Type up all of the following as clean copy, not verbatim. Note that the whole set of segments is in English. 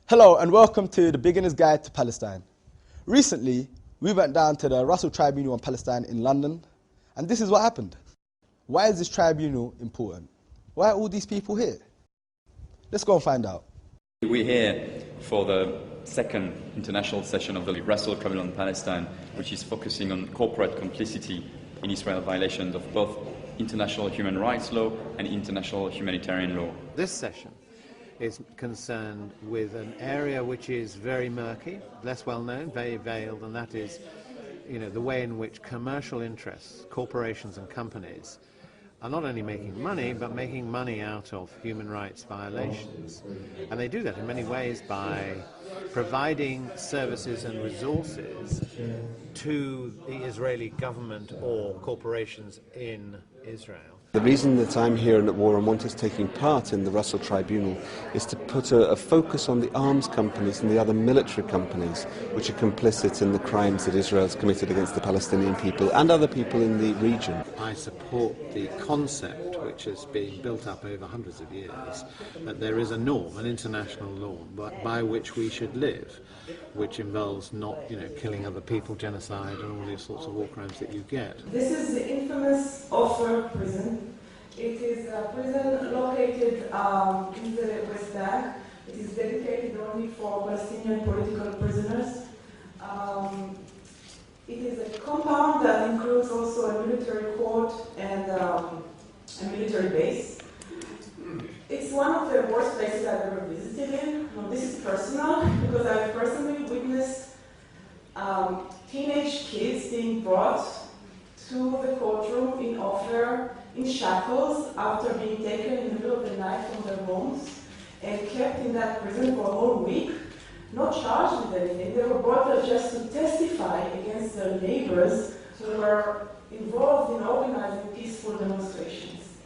Hello and welcome to the Beginner's Guide to Palestine. Recently, we went down to the Russell Tribunal on Palestine in London, and this is what happened. Why is this tribunal important? Why are all these people here? Let's go and find out. We're here for the second international session of the Russell Tribunal on Palestine, which is focusing on corporate complicity in Israel violations of both international human rights law and international humanitarian law. This session is concerned with an area which is very murky, less well known, very veiled, and that is, the way in which commercial interests, corporations and companies are not only making money, but making money out of human rights violations. And they do that in many ways by providing services and resources to the Israeli government or corporations in Israel. The reason that I'm here and at War and Want is taking part in the Russell Tribunal is to put a focus on the arms companies and the other military companies which are complicit in the crimes that Israel has committed against the Palestinian people and other people in the region. I support the concept, which has been built up over hundreds of years, that there is a norm, an international norm, by which we should live, which involves not, killing other people, genocide, and all these sorts of war crimes that you get. This is the infamous Ofer prison. It is a prison located in the West Bank. It is dedicated only for Palestinian political prisoners. It is a compound that includes also a military court and a military base. It's one of the worst places I've ever visited in. Now, this is personal because I've personally witnessed teenage kids being brought to the courtroom in Ofer in shackles after being taken in the middle of the night from their homes and kept in that prison for a whole week, not charged with anything. They were brought there just to testify against their neighbors who were involved in organizing peaceful demonstrations.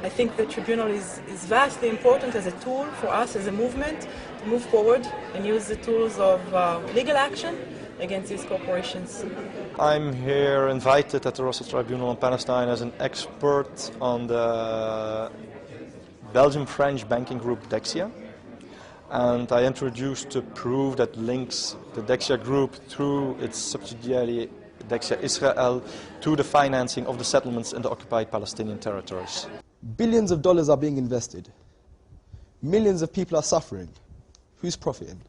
I think the tribunal is vastly important as a tool for us as a movement to move forward and use the tools of legal action against these corporations. I'm here invited at the Russell Tribunal on Palestine as an expert on the Belgian-French banking group Dexia, and I introduced a proof that links the Dexia group through its subsidiary Dexia Israel to the financing of the settlements in the occupied Palestinian territories. Billions of dollars are being invested. Millions of people are suffering. Who's profiting?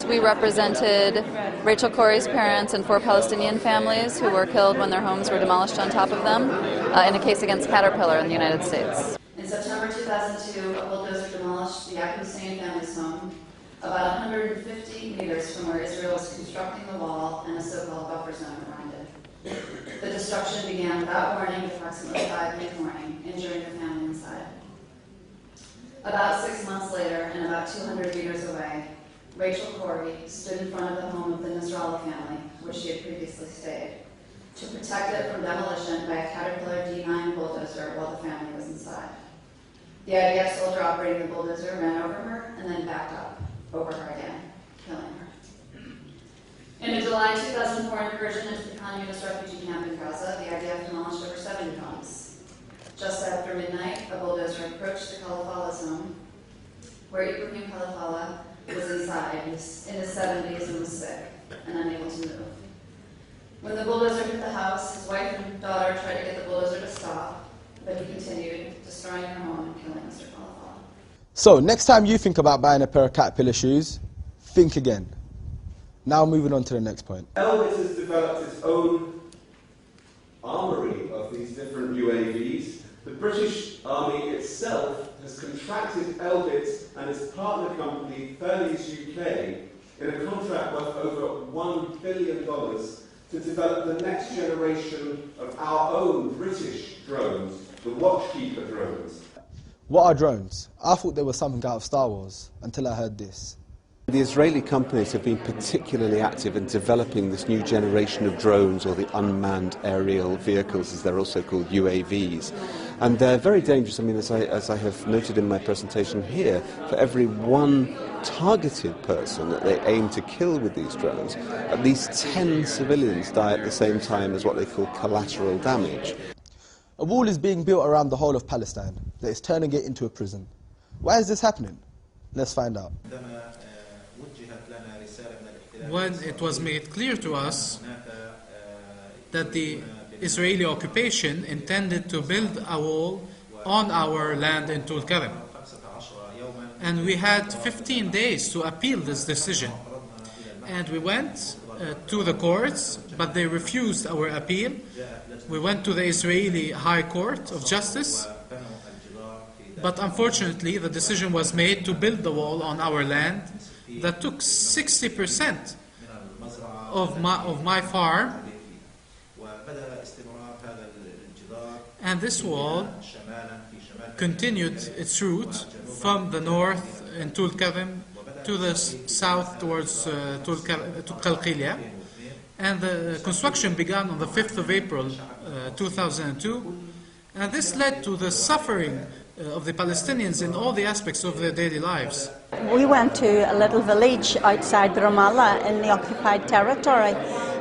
We represented Rachel Corrie's parents and 4 Palestinian families who were killed when their homes were demolished on top of them in a case against Caterpillar in the United States. In September 2002, a bulldozer demolished the Hussein family's home about 150 meters from where Israel was constructing the wall and a so-called buffer zone around it. The destruction began without warning at approximately 5 mid-morning, injuring the family inside. About 6 months later, and about 200 meters away, Rachel Corrie stood in front of the home of the Nasrallah family, where she had previously stayed, to protect it from demolition by a Caterpillar D9 bulldozer while the family was inside. The IDF soldier operating the bulldozer ran over her and then backed up over her again, killing her. In a July 2004 incursion into the Khan Yunis refugee camp in Gaza, the IDF demolished over 70 homes. Just after midnight, a bulldozer approached the Khalifallah's home, where Ibrahim Khalifallah was inside, in his 70s, and was sick and unable to move. When the bulldozer hit the house, his wife and daughter tried to get the bulldozer to stop, but he continued, destroying her home and killing Mr. Khalifallah. So, next time you think about buying a pair of Caterpillar shoes, think again. Now moving on to the next point. Elbit has developed its own armory of these different UAVs. The British Army itself has contracted Elbit and its partner company, Thales UK, in a contract worth over $1 billion to develop the next generation of our own British drones, the Watchkeeper drones. What are drones? I thought they were something out of Star Wars, until I heard this. The Israeli companies have been particularly active in developing this new generation of drones, or the unmanned aerial vehicles, as they're also called, UAVs. And they're very dangerous. I mean, as I have noted in my presentation here, for every one targeted person that they aim to kill with these drones, at least 10 civilians die at the same time as what they call collateral damage. A wall is being built around the whole of Palestine that is turning it into a prison. Why is this happening? Let's find out. when it was made clear to us that the Israeli occupation intended to build a wall on our land in Tulkarem. And we had 15 days to appeal this decision. And we went to the courts, but they refused our appeal. We went to the Israeli High Court of Justice, but unfortunately the decision was made to build the wall on our land that took 60% of my farm. And this wall continued its route from the north in Tulkarem to the south towards to Qalqilia. And the construction began on the 5th of April 2002. And this led to the suffering of the Palestinians in all the aspects of their daily lives. We went to a little village outside Ramallah in the occupied territory.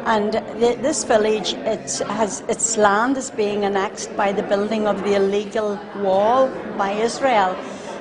And this village, its land is being annexed by the building of the illegal wall by Israel.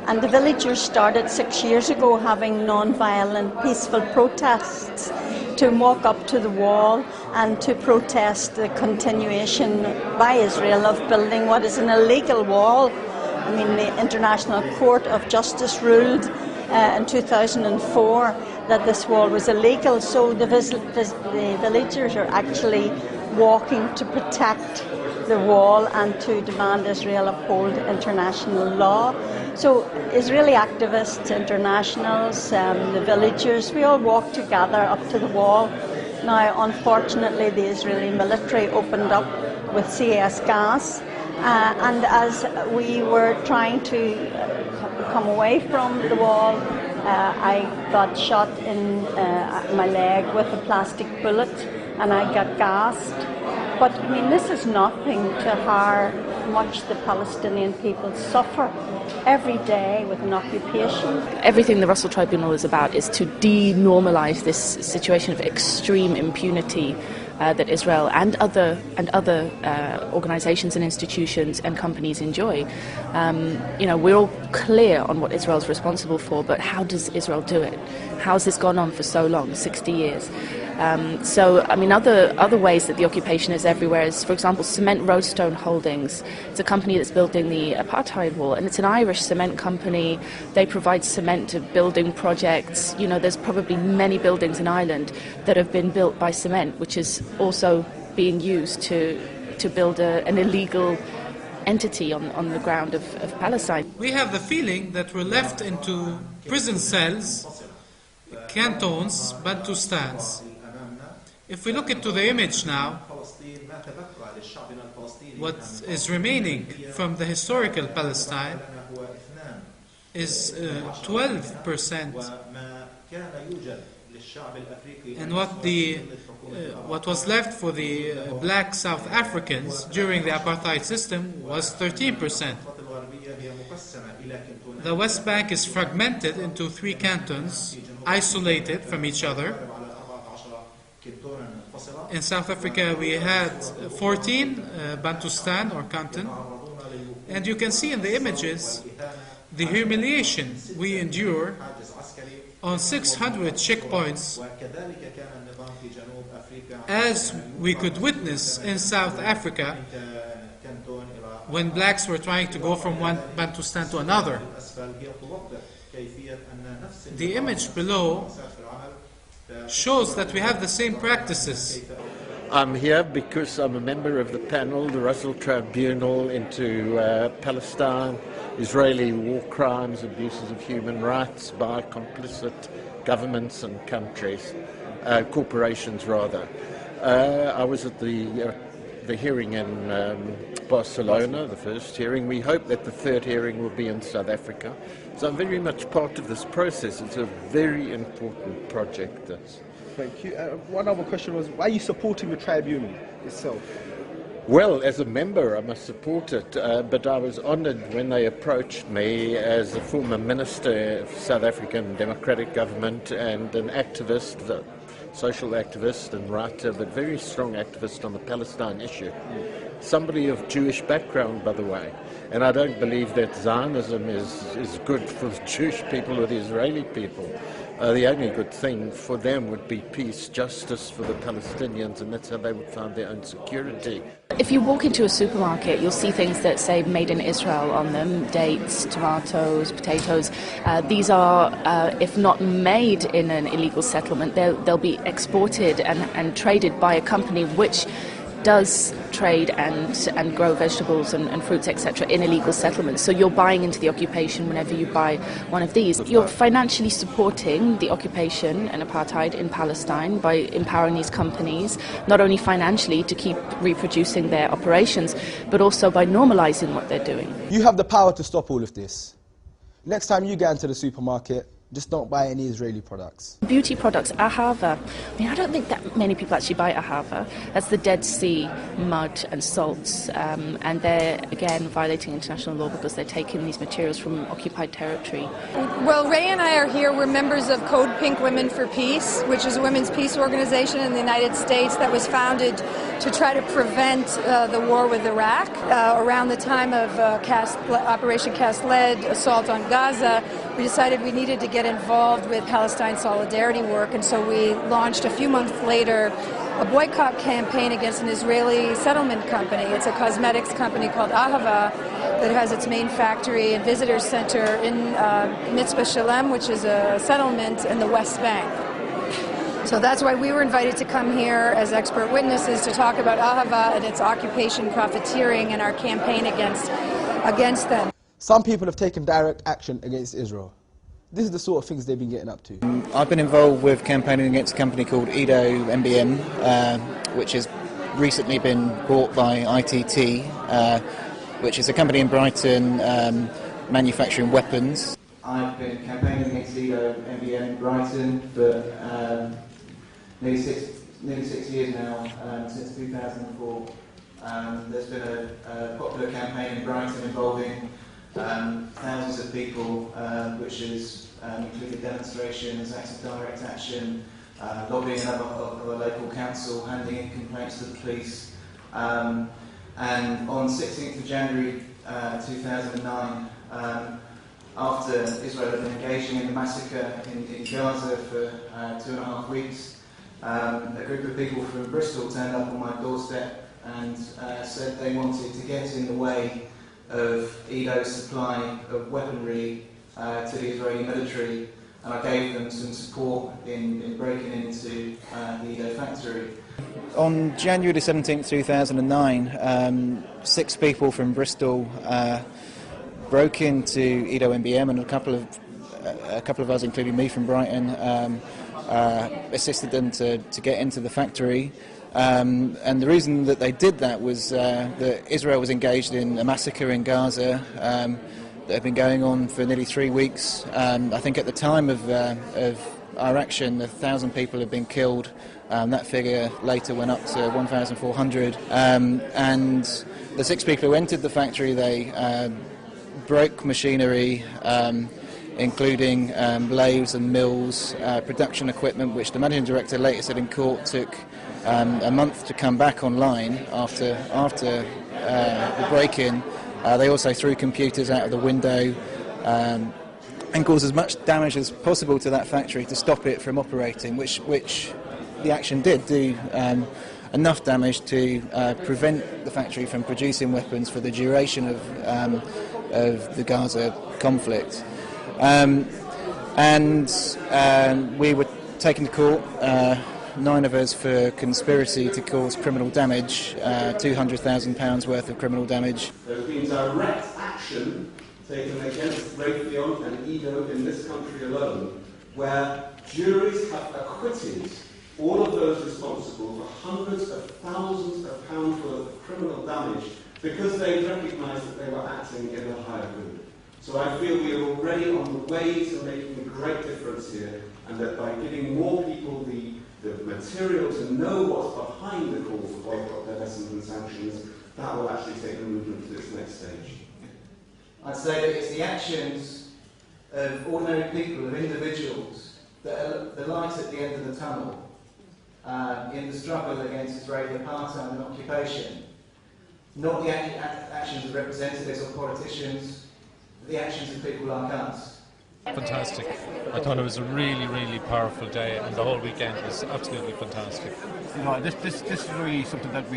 And the villagers started 6 years ago having non-violent, peaceful protests to walk up to the wall and to protest the continuation by Israel of building what is an illegal wall. I mean, the International Court of Justice ruled in 2004 that this wall was illegal, so the villagers are actually walking to protect the wall and to demand Israel uphold international law. So Israeli activists, internationals, the villagers, we all walk together up to the wall. Now, unfortunately, the Israeli military opened up with CS gas, and as we were trying to come away from the wall, I got shot in my leg with a plastic bullet and I got gassed. But I mean, this is nothing to how much the Palestinian people suffer every day with an occupation. Everything the Russell Tribunal is about is to denormalize this situation of extreme impunity that Israel and other organizations and institutions and companies enjoy. We're all clear on what Israel's responsible for, but how does Israel do it? How has this gone on for so long, 60 years? Other ways that the occupation is everywhere is, for example, Cement Roadstone Holdings. It's a company that's building the apartheid wall, and it's an Irish cement company. They provide cement to building projects. There's probably many buildings in Ireland that have been built by cement, which is also being used to build an illegal entity on the ground of Palestine. We have the feeling that we're left into prison cells, cantons, Bantustans. If we look into the image now, what is remaining from the historical Palestine is 12%. And what was left for the black South Africans during the apartheid system was 13%. The West Bank is fragmented into 3 cantons, isolated from each other. In South Africa we had 14 Bantustan or canton, and you can see in the images the humiliation we endure on 600 checkpoints, as we could witness in South Africa when blacks were trying to go from one Bantustan to another. The image below shows that we have the same practices. I'm here because I'm a member of the panel, the Russell Tribunal into Palestine, Israeli war crimes, abuses of human rights by complicit governments and countries, corporations rather. I was at the hearing in Barcelona, the first hearing. We hope that the third hearing will be in South Africa. So I'm very much part of this process. It's a very important project. Thank you. One other question was, why are you supporting the tribunal itself? Well, as a member, I must support it, but I was honoured when they approached me as a former minister of South African Democratic Government and an activist, a social activist and writer, but very strong activist on the Palestine issue. Somebody of Jewish background, by the way. And I don't believe that Zionism is good for the Jewish people or the Israeli people. the only good thing for them would be peace, justice for the Palestinians, and that's how they would find their own security. If you walk into a supermarket, you'll see things that say made in Israel on them, dates, tomatoes, potatoes. These are, if not made in an illegal settlement, they'll be exported and traded by a company which does trade and grow vegetables and fruits, etc., in illegal settlements. So you're buying into the occupation whenever you buy one of these. You're financially supporting the occupation and apartheid in Palestine by empowering these companies, not only financially to keep reproducing their operations, but also by normalizing what they're doing. You have the power to stop all of this. Next time you get into the supermarket, just don't buy any Israeli products. Beauty products, ahava. I don't think that many people actually buy ahava. That's the Dead Sea mud and salts, and they're, again, violating international law because they're taking these materials from occupied territory. Well, Ray and I are here. We're members of Code Pink Women for Peace, which is a women's peace organization in the United States that was founded to try to prevent the war with Iraq. Around the time of Operation Cast Lead, assault on Gaza, we decided we needed to get involved with Palestine solidarity work, and so we launched a few months later a boycott campaign against an Israeli settlement company. It's a cosmetics company called Ahava that has its main factory and visitor center in Mitzvah Shalem, which is a settlement in the West Bank. So that's why we were invited to come here as expert witnesses to talk about Ahava and its occupation, profiteering, and our campaign against them. Some people have taken direct action against Israel. This is the sort of things they've been getting up to. I've been involved with campaigning against a company called Edo MBM, which has recently been bought by ITT, which is a company in Brighton manufacturing weapons. I've been campaigning against Edo MBM in Brighton for nearly six years now, since 2004. There's been a popular campaign in Brighton involving thousands of people, which has included demonstrations, acts of direct action, lobbying of a local council, handing in complaints to the police. And on 16th of January 2009, after Israel had been engaging in the massacre in Gaza for 2.5 weeks, a group of people from Bristol turned up on my doorstep and said they wanted to get in the way of Edo's supply of weaponry to the Israeli military, and I gave them some support in breaking into the Edo factory. On January the 17th, 2009, 6 people from Bristol broke into Edo MBM, and a couple of us, including me from Brighton, assisted them to get into the factory. And the reason that they did that was that Israel was engaged in a massacre in Gaza that had been going on for nearly 3 weeks. I think at the time of our action, 1,000 people had been killed. That figure later went up to 1,400. And the 6 people who entered the factory, they broke machinery, including lathes and mills, production equipment, which the managing director later said in court took a month to come back online after the break-in. They also threw computers out of the window and caused as much damage as possible to that factory to stop it from operating, which the action did do enough damage to prevent the factory from producing weapons for the duration of the Gaza conflict. And we were taken to court, 9 of us, for conspiracy to cause criminal damage, £200,000 worth of criminal damage. There's been direct action taken against Raytheon and Edo in this country alone, where juries have acquitted all of those responsible for hundreds of thousands of pounds worth of criminal damage because they recognised that they were acting in a higher good. So I feel we are already on the way to making a great difference here, and that by giving more people the material to know what's behind the calls for boycott, divestment and sanctions, that will actually take the movement to its next stage. I'd say that it's the actions of ordinary people, of individuals, that are the light at the end of the tunnel in the struggle against Israeli apartheid and occupation. Not the actions of representatives or politicians, but the actions of people like us. Fantastic. I thought it was a really, really powerful day, and the whole weekend was absolutely fantastic. You know, this is really something that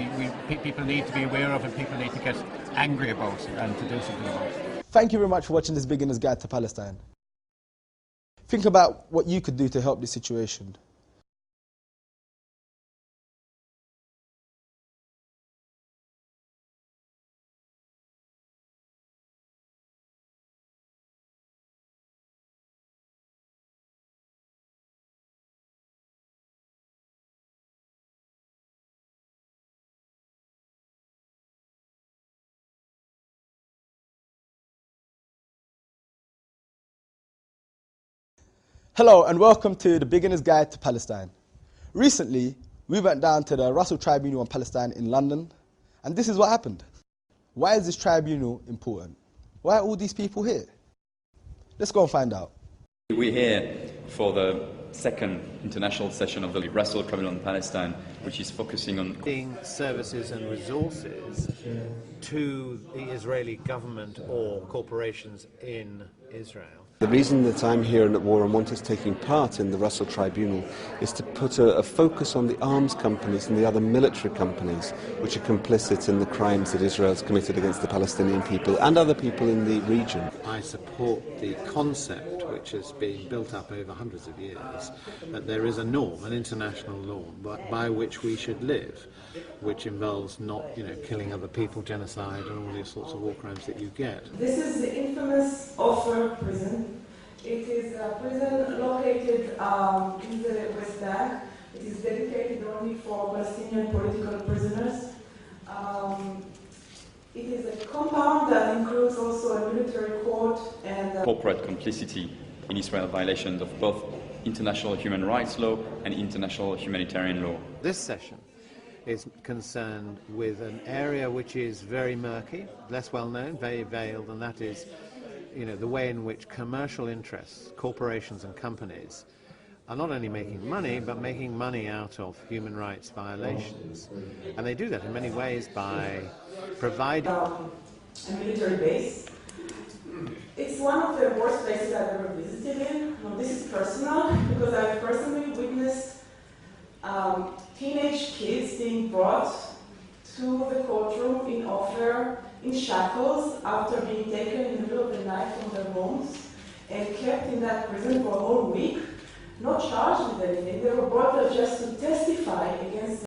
people need to be aware of, and people need to get angry about and to do something about. Thank you very much for watching this Beginner's Guide to Palestine. Think about what you could do to help this situation. Hello and welcome to the Beginner's Guide to Palestine. Recently, we went down to the Russell Tribunal on Palestine in London, and this is what happened. Why is this tribunal important? Why are all these people here? Let's go and find out. We're here for the second international session of the Russell Tribunal on Palestine, which is focusing on services and resources to the Israeli government or corporations in Israel. The reason that I'm here and at War and Want is taking part in the Russell Tribunal is to put a focus on the arms companies and the other military companies which are complicit in the crimes that Israel has committed against the Palestinian people and other people in the region. I support the concept, which has been built up over hundreds of years, that there is a norm, an international norm, by which we should live, which involves not, killing other people, genocide, and all these sorts of war crimes that you get. This is the infamous Ofer prison. It is a prison located in the West Bank. It is dedicated only for Palestinian political prisoners. It is a compound that includes also a military court and corporate complicity in Israel violations of both international human rights law and international humanitarian law. This session is concerned with an area which is very murky, less well known, very veiled, and that is the way in which commercial interests, corporations and companies are not only making money, but making money out of human rights violations. And they do that in many ways by providing a military base. It's one of the worst places I've ever visited in. Now, this is personal because I've personally witnessed teenage kids being brought to the courtroom in Ofer in shackles after being taken in the middle of the night from their homes and kept in that prison for a whole week, not charged with anything. They were brought there just to testify against